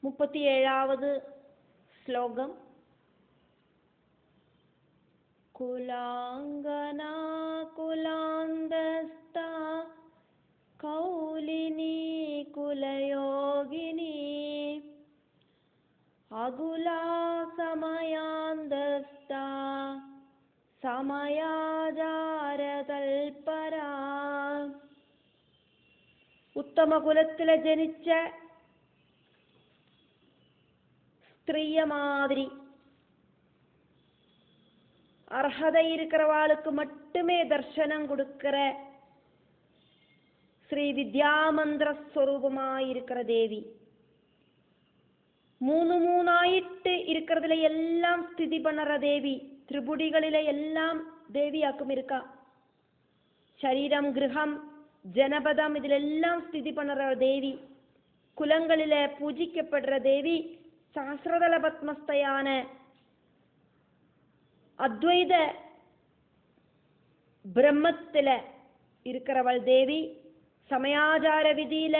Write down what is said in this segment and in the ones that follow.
37வது ശ്ലോകം. കുലാംഗനാ കുലാന്തസ്ഥാ കൗലിനീ കുലയോഗിനീ അകുലാ സമയാന്തസ്ഥാ സമയാചാരതൽപരാ. ഉത്തമകുലത്തിലെ ജനിച്ച ஸ்திரீய மாதிரி அர்ஹதை இருக்கிறவாளுக்கு மட்டுமே தர்சனம் கொடுக்கிற ஸ்ரீ வித்யாமந்திர ஸ்வரூபமாயிருக்கிற தேவி. மூணாயிட்டு இருக்கிறதுல எல்லாம் ஸ்திதி பண்ணுற தேவி. திரிபுடிகளில எல்லாம் தேவியாக்கும் இருக்கா. சரீரம், கிரகம், ஜனபதம் இதிலெல்லாம் ஸ்திதி பண்ணுற தேவி. குலங்களில பூஜிக்கப்படுற தேவி. சஹஸ்ரதல பத்மஸ்தையான அத்வைத பிரம்மத்தில இருக்கிறவள் தேவி. சமயாச்சார விதியில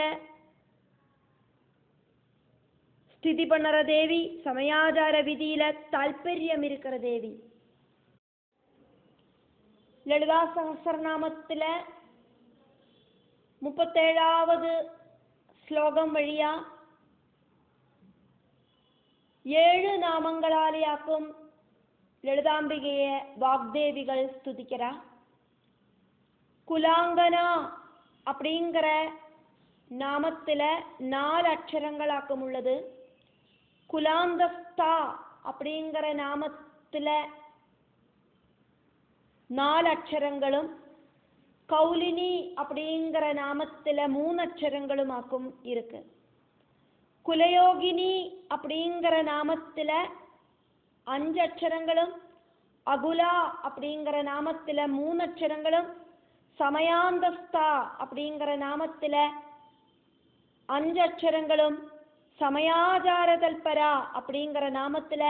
ஸ்திதி பண்ணுற தேவி. சமயாச்சார விதியில தால்பரியம் இருக்கிற தேவி. லலிதா சஹஸ்ரநாமத்தில 37வது ஸ்லோகம் வழியா 7 நாமங்களாலேயாக்கும் லலிதாம்பிகையை வாக்தேவிகள் ஸ்துதிக்கிறா. குலாங்கனா அப்படிங்கிற நாமத்தில் 4 அக்ஷரங்களாக்கும் உள்ளது. குலாந்தஸ்தா அப்படிங்கிற நாமத்தில் 4 அக்ஷரங்களும், கௌலினி அப்படிங்கிற நாமத்தில் 3 அக்ஷரங்களுமாக்கும் இருக்கு. குலயோகினி அப்படிங்கிற நாமத்தில் 5 அக்ஷரங்களும், அகுலா அப்படிங்கிற நாமத்தில் 3 அக்ஷரங்களும், சமயாந்தஸ்தா அப்படிங்கிற நாமத்தில் 5 அக்ஷரங்களும், சமயாச்சாரதல்பரா அப்படிங்கிற நாமத்தில்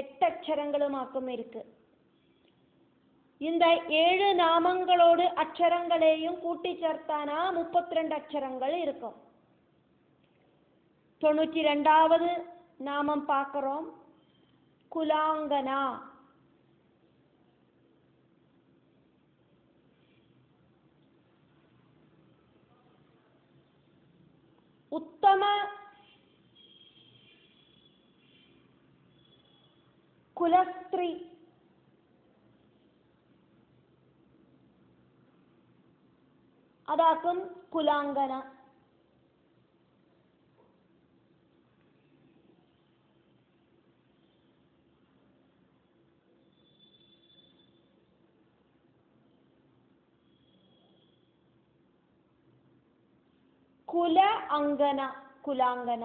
8 அக்ஷரங்களுமாக்கும் இருக்கு. இந்த 7 நாமங்களோடு அக்ஷரங்களையும் கூட்டி சேர்த்தானா 32 அக்ஷரங்கள் இருக்கும். 92வது நாமம் பார்க்கிறோம். குலாங்கனா. உத்தம குலஸ்திரீ. அதாக்கும் குலாங்கனா. കുല അങ്കന, കുലാങ്കന.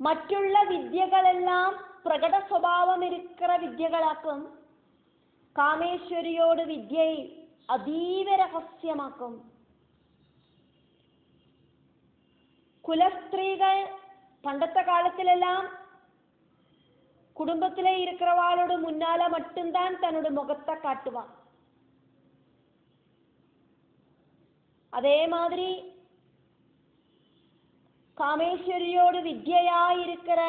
മറ്റുള്ള വിദ്യകളെല്ലാം പ്രകട സ്വഭാവം ഇരിക്കുന്ന വിദ്യകളാക്കും. കാമേശ്വരിയോട് വിദ്യയെ അതീവ രഹസ്യമാക്കും. കുലസ്ത്രീകൾ പണ്ടത്തെ കാലത്തിലെല്ലാം കുടുംബത്തിലെ ഇരിക്കുന്നവാളോട് മുന്നാലെ മട്ടുംതാൻ തന്നോട് മുഖത്തെ കാട്ടുവാൻ. அதே மாதிரி காமேஸ்வரியோடு வித்யாயிருக்கிற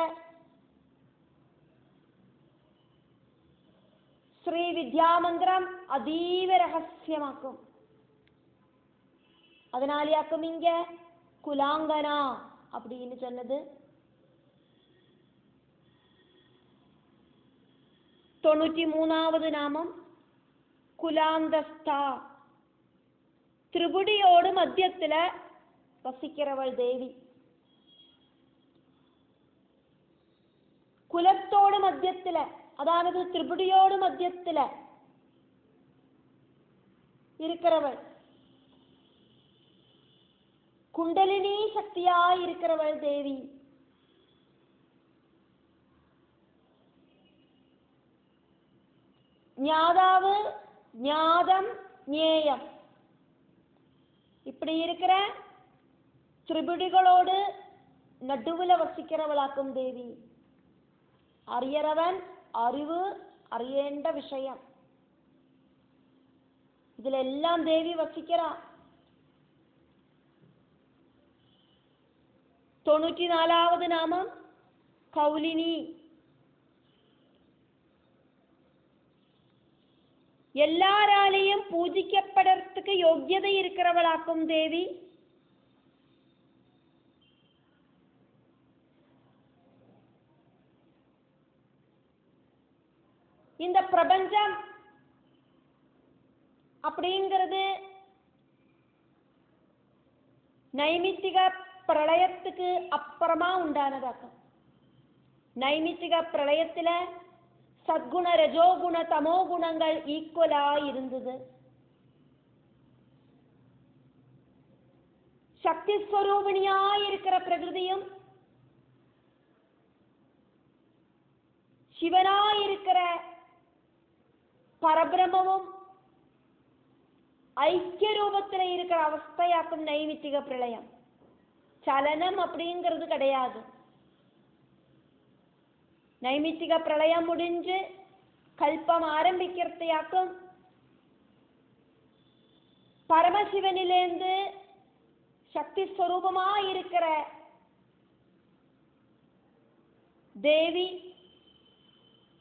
ஸ்ரீ வித்யாமந்திரம் அதீவ ரகசியமாக்கும். அதனாலேயாக்கும் இங்க குலாங்கனா அப்படின்னு சொன்னது. 93வது நாமம் குலாந்தஸ்தா. திரிபுடியோடு மத்தியத்தில் வசிக்கிறவள் தேவி. குலத்தோடு மத்தியத்தில், அதாவது திரிபுடியோடு மத்தியத்தில் இருக்கிறவள். குண்டலினி சக்தியாய் இருக்கிறவள் தேவி. ஞாதாவு, ஞாதம், ஞேயம் இப்படி இருக்கிற திரிபுடிகளோடு நடுவுல வசிக்கிறவளாக்கும் தேவி. அறியறவன், அறிவு, அறியேண்ட விஷயம் இதுல எல்லாம் தேவி வசிக்கிறா. 94வது நாமம் கௌலினி. எல்லாராலையும் பூஜிக்கப்படுறதுக்கு யோக்கியதை இருக்கிறவளாக்கும் தேவி. இந்த பிரபஞ்சம் அப்படிங்கிறது நைமித்திக பிரளயத்துக்கு அப்புறமா உண்டானதாக்கும். நைமித்திக பிரளயத்துல சத்குண ரஜோகுண தமோ குணங்கள் ஈக்குவலா இருந்தது. சக்தி ஸ்வரூபிணியா இருக்கிற பிரகிருதியும் சிவனாயிருக்கிற பரபிரமும் ஐக்கிய ரூபத்தில் இருக்கிற அவஸ்தையாக்கும் நைமித்திக பிரளயம். சலனம் அப்படிங்கிறது கிடையாது. நைமித்திக பிரளயம் முடிஞ்சு கல்பம் ஆரம்பிக்கிறதையாக்கும் பரமசிவனிலேருந்து சக்தி ஸ்வரூபமா இருக்கிற தேவி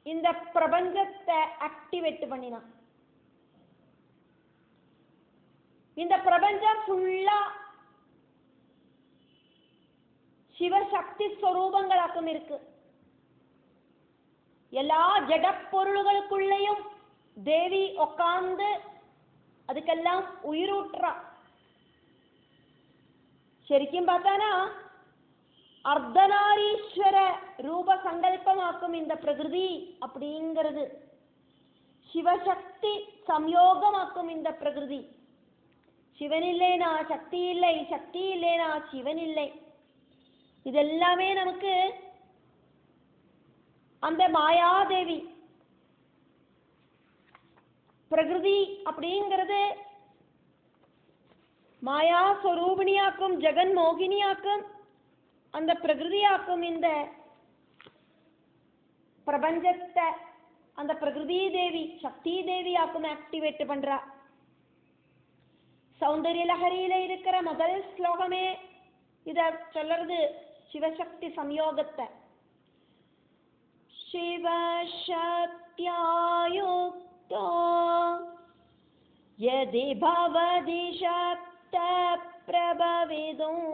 இந்த பிரபஞ்சத்தை ஆக்டிவேட் பண்ணினான். இந்த பிரபஞ்சம் ஃபுல்லா சிவசக்தி ஸ்வரூபங்களாக்கும் இருக்கு. எல்லா ஜட பொருள்களுக்குள்ளேயும் தேவி உட்கார்ந்து அதுக்கெல்லாம் உயிரூட்டுறா. ശരിക്കും பார்த்தானா அர்த்தநாரீஸ்வர ரூப சங்கல்பமாக்கும் இந்த பிரகிருதி அப்படிங்கிறது. சிவசக்தி சம்யோகமாக்கும் இந்த பிரகிருதி. சிவன் இல்லைனா சக்தி இல்லை, சக்தி இல்லைனா சிவன் இல்லை. இதெல்லாமே நமக்கு அந்த மாயாதேவி பிரகிருதி அப்படிங்கிறது மாயா ஸ்வரூபிணியாக்கும் ஜெகன் மோகினியாக்கும் அந்த பிரகிருதியாக்கும் இந்த பிரபஞ்சத்தை அந்த பிரகிருதி தேவி சக்தி தேவியாக்கும் ஆக்டிவேட் பண்றா. சௌந்தர்ய லஹரியில இருக்கிற முதல் ஸ்லோகமே இத சொல்றது சிவசக்தி சம்யோகத்தை. சிவசக்தியாயுக்தோ யதி பவதி சக்த பிரபவிதும்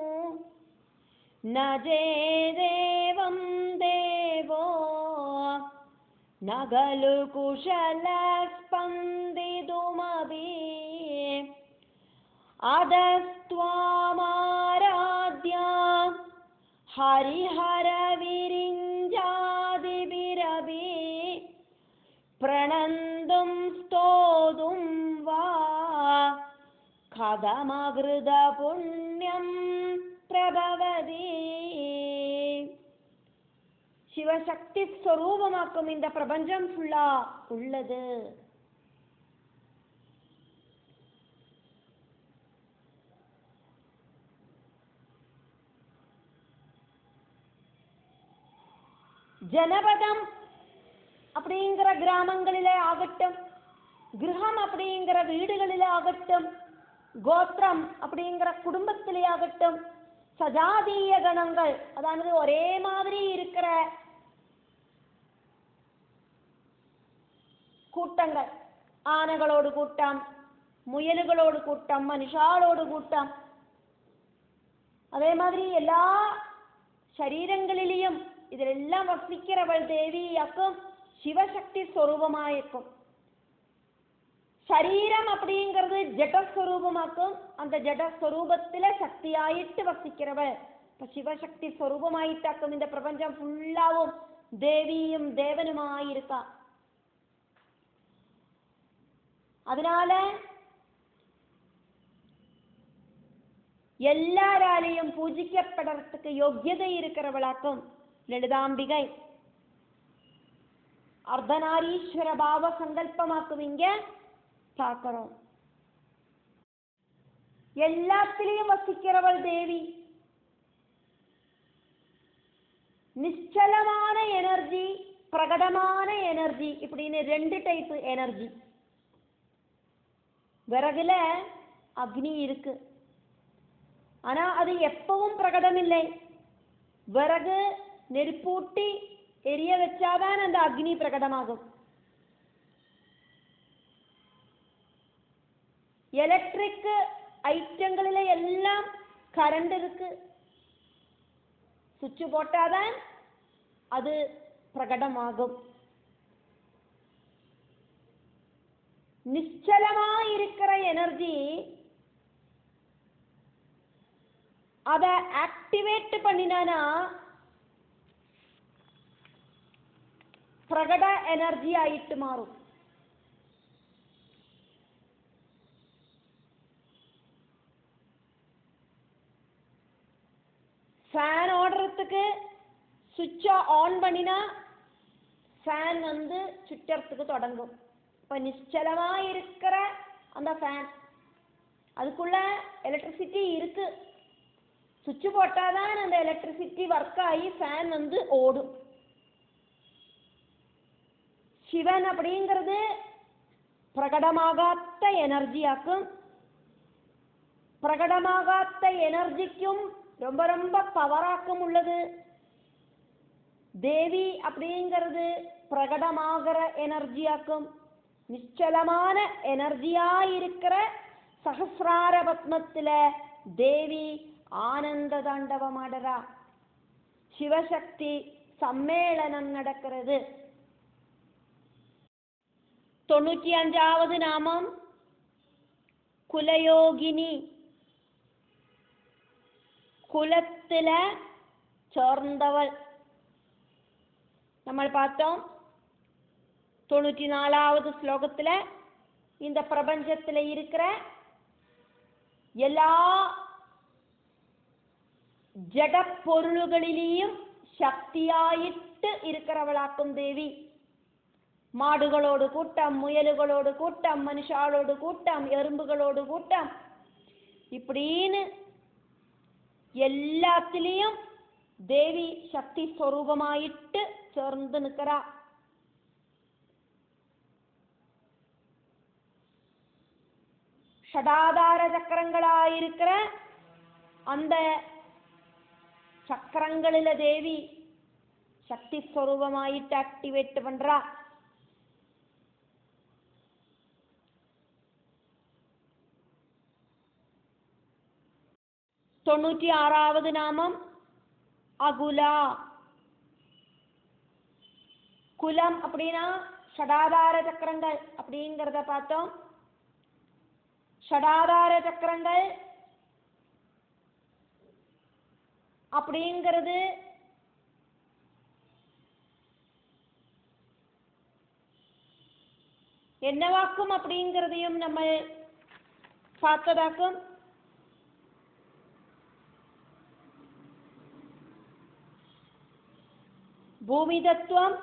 ந ஜேதேவம் தேவோ ந கலு குஷல ஸ்பந்திதுமபி அதஸ்த்வாமாராத்யா ஹரிஹர விரிஞ்சாதிபிரபி பிரணந்தும் ஸ்தோதும் வா கதமகிருத புண்ணியம் பிரபவதி. சிவசக்தி ஸ்வரூபமாக்கும் இந்த பிரபஞ்சம் ஃபுல்லா உள்ளது. ஜனபதம் அப்படிங்கிற கிராமங்களிலே ஆகட்டும், கிரகம் அப்படிங்கிற வீடுகளிலே ஆகட்டும், கோத்திரம் அப்படிங்கிற குடும்பத்திலே ஆகட்டும், சஜாதீய கணங்கள் அதாவது ஒரே மாதிரி இருக்கிற கூட்டங்கள், ஆனைகளோடு கூட்டம், முயல்களோடு கூட்டம், மனுஷாளோடு கூட்டம், அதே மாதிரி எல்லா சரீரங்களிலேயும் இதெல்லாம் வசிக்கிறவள் தேவியாக்கும் சிவசக்தி ஸ்வரூபமாயிருக்கும். சரீரம் அப்படிங்கிறது ஜடஸ்வரூபமாக்கும். அந்த ஜடஸ்வரூபத்தில சக்தியாயிட்டு வசிக்கிறவள் இப்ப சிவசக்தி ஸ்வரூபமாயிட்டாக்கும். இந்த பிரபஞ்சம் ஃபுல்லாவும் தேவியும் தேவனுமாயிருக்கா. அதனால எல்லாராலையும் பூஜிக்கப்படுறதுக்கு யோக்கியதை இருக்கிறவளாக்கும் லலிதாம்பிகை. அர்த்தநாரீஸ்வர பாவ சங்கல்பமாக்கும் இங்க பார்க்கிறோம். எல்லாத்திலையும் வசிக்கிறவள் தேவி. நிச்சலமான எனர்ஜி, பிரகடமான எனர்ஜி இப்படின்னு ரெண்டு டைப் எனர்ஜி. விறகுல அக்னி இருக்கு, ஆனா அது எப்பவும் பிரகடம் இல்லை. விறகு நெருப்பூட்டி எரிய வச்சாதான் அந்த அக்னி பிரகடமாகும். எலக்ட்ரிக் ஐட்டங்களில எல்லாம் கரண்ட் இருக்கு, சுவிட்ச் போட்டாதான் அது பிரகடமாகும். நிச்சலமா இருக்கிற எனர்ஜி அதை ஆக்டிவேட் பண்ணினா பிரகட எனர்ஜி ஆயிட்டு மாறும். ஃபேன் ஓடுறதுக்கு சுவிட்சை ஆன் பண்ணினா ஃபேன் சுற்றறதுக்கு தொடங்கும். இப்போ நிச்சலமா இருக்கிற அந்த ஃபேன், அதுக்குள்ள எலக்ட்ரிசிட்டி இருக்கு, சுவிட்ச் போட்டாதான் அந்த எலக்ட்ரிசிட்டி ஒர்க் ஆகி ஃபேன் ஓடும். சிவன் அப்படிங்கிறது பிரகடமாகாத்த எனர்ஜியாக்கும். பிரகடமாகாத்த எனர்ஜிக்கும் ரொம்ப ரொம்ப பவராக்கும் உள்ளது. தேவி அப்படிங்கிறது பிரகடமாகிற எனர்ஜியாக்கும். நிச்சலமான எனர்ஜியா இருக்கிற சஹசிரார பத்மத்துல தேவி ஆனந்த தாண்டவம் ஆடுறா. சிவசக்தி சம்மேளனம் நடக்கிறது. 95வது நாமம் குலயோகினி. குலத்துல சேர்ந்தவள். நம்ம பார்த்தோம் 94வது ஸ்லோகத்துல இந்த பிரபஞ்சத்துல இருக்கிற எல்லா ஜட பொருள்களிலேயும் சக்தியாயிட்டு இருக்கிறவளாக்கும் தேவி. மாடுகளோடு கூட்டம், முயலுகளோடு கூட்டம், மனுஷாளோடு கூட்டம், எறும்புகளோடு கூட்டம், இப்படின்னு எல்லாத்திலையும் தேவி சக்தி ஸ்வரூபமாயிட்டு சேர்ந்து நிற்கிறா. ஷடாதார சக்கரங்களாயிருக்கிற அந்த சக்கரங்களில தேவி சக்தி ஸ்வரூபமாயிட்டு ஆக்டிவேட் பண்றா. தொண்ணூற்றி 6வது நாமம் அகுலா. குலம் அப்படின்னா ஷடாதார சக்கரங்கள் அப்படிங்கிறத பார்த்தோம். ஷடாதார சக்கரங்கள் அப்படிங்கிறது என்னவாக்கும் அப்படிங்கிறதையும் நம்ம பார்த்ததாக்கும். பூமி தத்துவம்,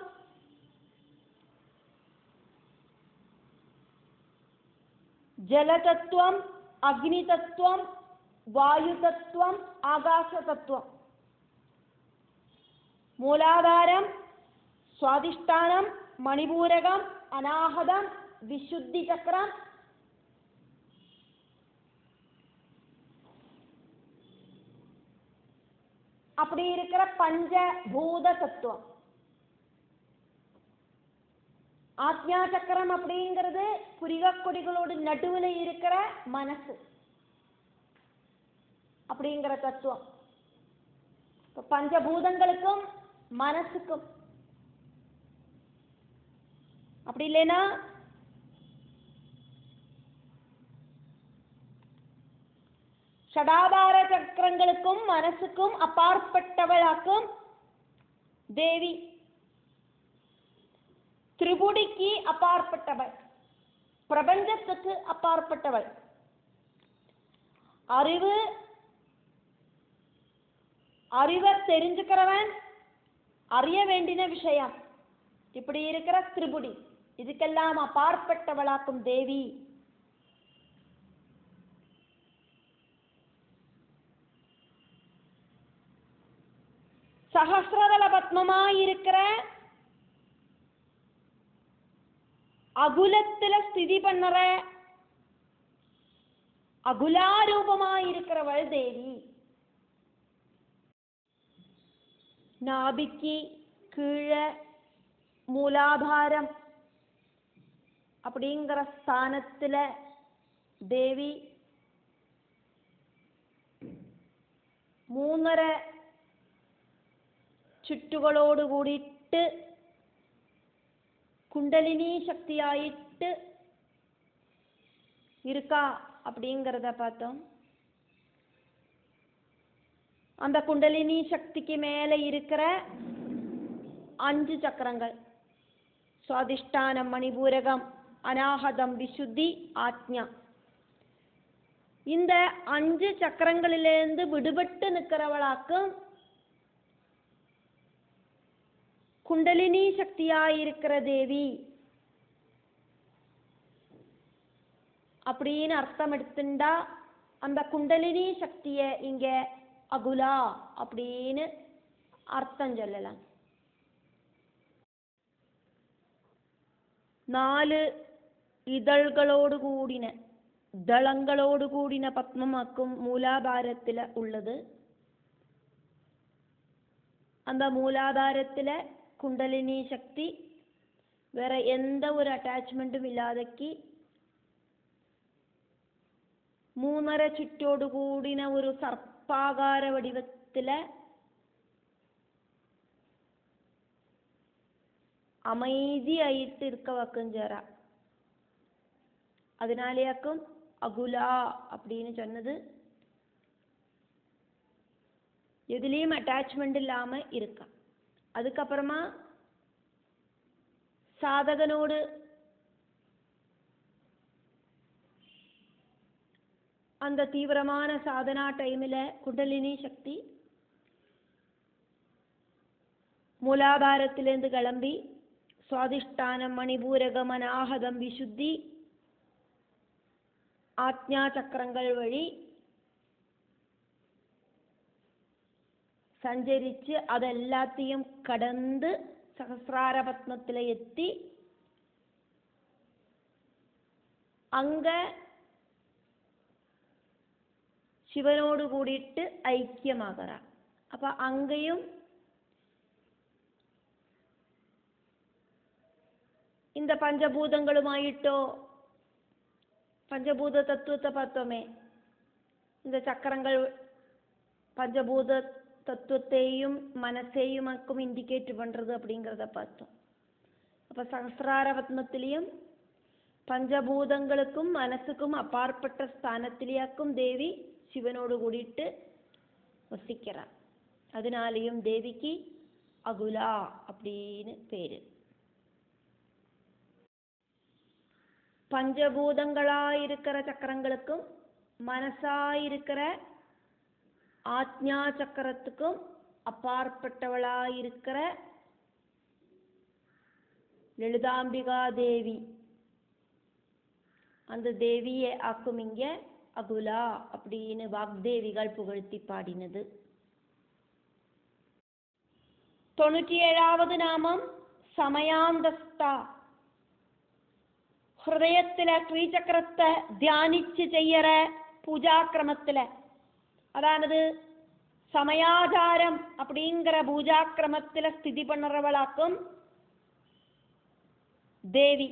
ஜல தத்துவம், அக்னி தத்துவம், வாயு தத்துவம், ஆகாச தத்துவம். மூலாதாரம், சுவாதிஷ்டானம், மணிபூரகம், அநாகதம், விசுத்தி சக்கரம், அப்படி இருக்கிற பஞ்சபூத தத்துவம். ஆத்யா சக்கரம் அப்படிங்கிறது புரிகக்கொடிகளோடு நடுவில் இருக்கிற மனசு அப்படிங்கிற தத்துவம். பஞ்சபூதங்களுக்கும் மனசுக்கும் அப்படி இல்லைன்னா ஷடாதார சக்கரங்களுக்கும் மனசுக்கும் அப்பாற்பட்டவளாக்கும் தேவி. திரிபுடிக்கு அப்பாற்பட்டவள், பிரபஞ்சத்துக்கு அப்பாற்பட்டவள். அறிவை தெரிஞ்சுக்கிறவன் அறிய வேண்டின விஷயம் இப்படி இருக்கிற திரிபுடி, இதுக்கெல்லாம் அப்பாற்பட்டவளாக்கும் தேவி. சஹஸ்ரதள பத்மமாயிருக்கிற அகுலத்துல ஸ்திதி பண்ணற அகுலாரூபமாயிருக்கிறவள் தேவி. நாபிக்கு கீழே மூலாதாரம் அப்படிங்கிற ஸ்தானத்தில் தேவி 3.5 ചുറ്റുകളോട് കൂടിയിട്ട് குண்டலினி சக்தியாயிட்டு இருக்கா அப்படிங்கிறத பார்த்தோம். அந்த குண்டலினி சக்திக்கு மேலே இருக்கிற 5 சக்கரங்கள் சுவாதிஷ்டானம், மணிபூரகம், அநாகதம், விசுத்தி, ஆக்ஞா. இந்த 5 சக்கரங்களிலிருந்து விடுபட்டு நிற்கிறவளாக்கும் குண்டலினி சக்தியாயிருக்கிற தேவி அப்படின்னு அர்த்தம் எடுத்துண்டா அந்த குண்டலினி சக்தியை இங்க அகுலா அப்படின்னு அர்த்தம் சொல்லலாம். 4 இதழ்களோடு கூடின ദളങ്ങളോട് കൂടിന പത്മമാക്കും മൂലാധാരത്തിൽ ഉള്ളത്. அந்த மூலாதாரத்தில் குண்டலினி சக்தி வேற எந்த ஒரு அட்டாச்மெண்ட்டும் இல்லாதக்கு 3.5 ചുറ്റോട് കൂടിന ഒരു സർപ്പാകാര വടിവത്തിൽ அமைதியாயிட்டு இருக்க வைக்கும் ஜரா. அதனாலேயாக்கும் அகுலா அப்படின்னு சொன்னது. எதுலேயும் அட்டாச்மெண்ட் இல்லாம இருக்க. அதுக்கப்புறமா சாதகனோடு அந்த தீவிரமான சாதனா டைமில் குண்டலினி சக்தி மூலாதாரத்திலிருந்து கிளம்பி சுவாதிஷ்டானம், மணிபூரகம், அநாகதம், விசுத்தி, ஆக்ஞா சக்கரங்கள் வழி சஞ்சரித்து அதெல்லாத்தையும் கடந்து சகசிரார பத்மத்தில் எத்தி அங்க சிவனோடு கூடிட்டு ஐக்கியமாகிறார். அப்ப அங்கேயும் இந்த பஞ்சபூதங்களுமாயிட்டோ பஞ்சபூத தத்துவத்தை பார்த்தோமே, இந்த சக்கரங்கள் பஞ்சபூத தத்துவத்தையும் மனசையுமாக்கும் இண்டிகேட் பண்றது அப்படிங்கிறத பார்த்தோம். அப்ப சகசிரார பத்மத்திலையும் பஞ்சபூதங்களுக்கும் மனசுக்கும் அப்பாற்பட்ட ஸ்தானத்திலேயாக்கும் தேவி சிவனோடு கூடிட்டு வசிக்கிறார். அதனாலேயும் தேவிக்கு அகுலா அப்படின்னு பேரு. பஞ்சபூதங்களாயிருக்கிற சக்கரங்களுக்கும் மனசாயிருக்கிற ஆக்ஞா சக்கரத்துக்கும் அப்பாற்பட்டவளாயிருக்கிற லலிதாம்பிகா தேவி, அந்த தேவியை ஆக்கும் இங்க அகுலா அப்படின்னு வாக்தேவிகள் புகழ்த்தி பாடினது. 97வது நாமம் சமயாந்தஸ்தா. ஹிருதயத்தில் ஸ்ரீசக்கரத்தை தியானிச்சு செய்யற பூஜாக்கிரமத்தில், அதாவது சமயாச்சாரம் அப்படிங்கிற பூஜாக்கிரமத்தில் ஸ்திதி பண்ணுறவளாக்கும் தேவி.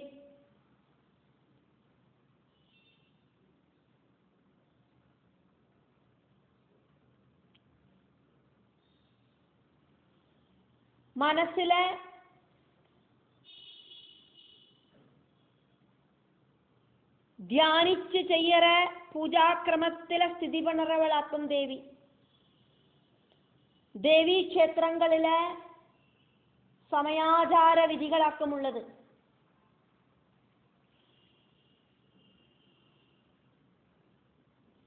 மனசுல தியானிச்சு செய்யற பூஜாக்கிரமத்தில் ஸ்திதி பண்ணுறவளாக்கும் தேவி. தேவி க்ஷேத்திரங்களில் சமயாச்சார விதிகளாக்கும் உள்ளது.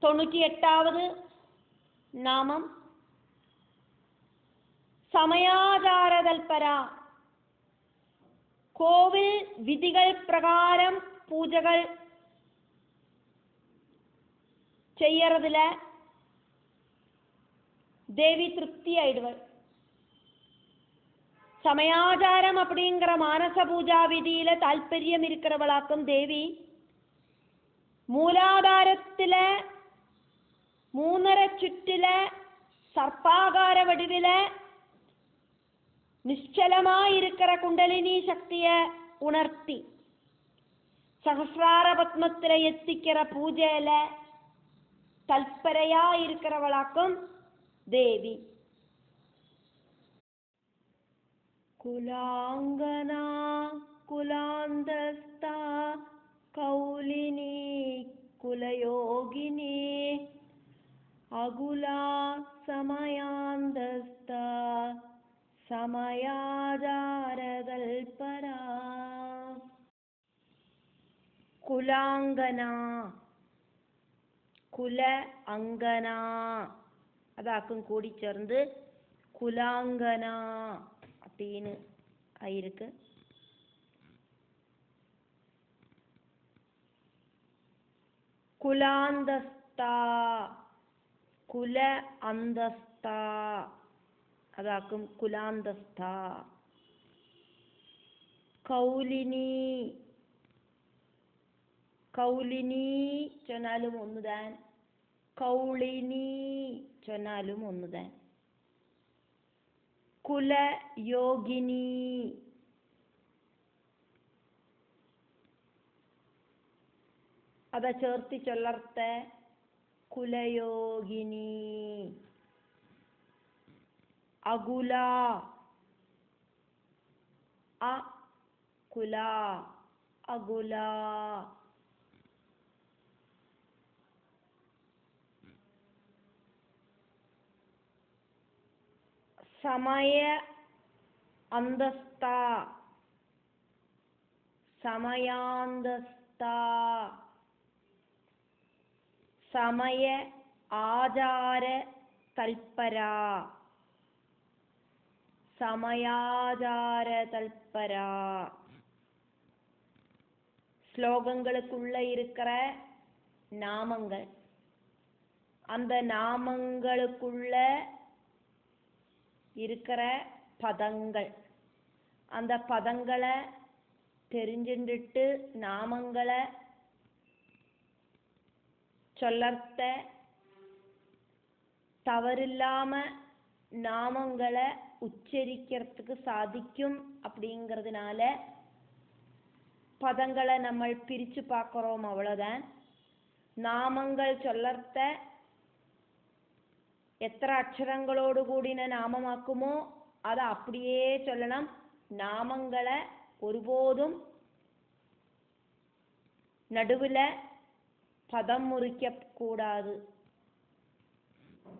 தொண்ணூற்றி 8வது நாமம் சமயாச்சாரதல்பரா. கோவில் விதிகள் பிரகாரம் பூஜைகள் செய்யறதுல தேவி திருப்தி ஆயிடுவாள். சமயாச்சாரம் அப்படிங்கிற மானச பூஜா விதியில தாற்பயம் இருக்கிறவளாக்கும் தேவி மூலாதாரத்துல 3.5 ചുറ്റിல சர்ப்பாகார வடிவில நிശ്ചலமாயிருக்கிற குண்டலினி சக்திய உணர்த்தி சகசிரார பத்மத்துல எத்திக்கிற பூஜையில தல்பரையா இருக்கிறவளாக்கும் தேவி. குலாங்கனா குலாந்தஸ்தா கௌலினி குலயோகினி அகுலா சமயாந்தஸ்தா സമയാചാരതൽപരാ. കുലാംഗന കുല അങ്കന അതാക്കും കൂടി ചേർന്ന് കുലാംഗന அப்படின்னு ஆயிருக்கு. குலாந்தஸ்தா குல அந்தஸ்தா അതാക്കും കുലാന്തസ്ഥ. കൗലിനി കൗലിനി ചൊന്നാലും ഒന്നുതാൻ, കൗളിനി ചൊന്നാലും ഒന്നുതാൻ. കുലയോഗിനി അത ചേർത്തി ചൊല്ലർത്ത കുലയോഗിനി. അകുല അകുല അകുല. സമയ അന്തസ്ഥ സമയാന്തസ്ഥ. സമയ ആചാര തൽപര സമയാചാര தல்பர. ஸ்லோகங்களுக்குள்ள இருக்கிற நாமங்கள், அந்த நாமங்களுக்குள்ள இருக்கிற பதங்கள், அந்த பதங்களை தெரிஞ்சுட்டு நாமங்களை சொல்லர்த்த தவறில்லாம நாமங்களை உச்சரிக்கிறதுக்கு சாதிக்கும். அப்படிங்கிறதுனால பதங்களை நம்ம பிரிச்சு பார்க்கிறோம், அவ்வளவுதான். நாமங்கள் சொல்லர்த்த எத்தனை அக்ஷரங்களோடு கூடின நாமமாக்குமோ அதை அப்படியே சொல்லணும். நாமங்களை ஒருபோதும் நடுவில் பதம் முறிக்க கூடாது.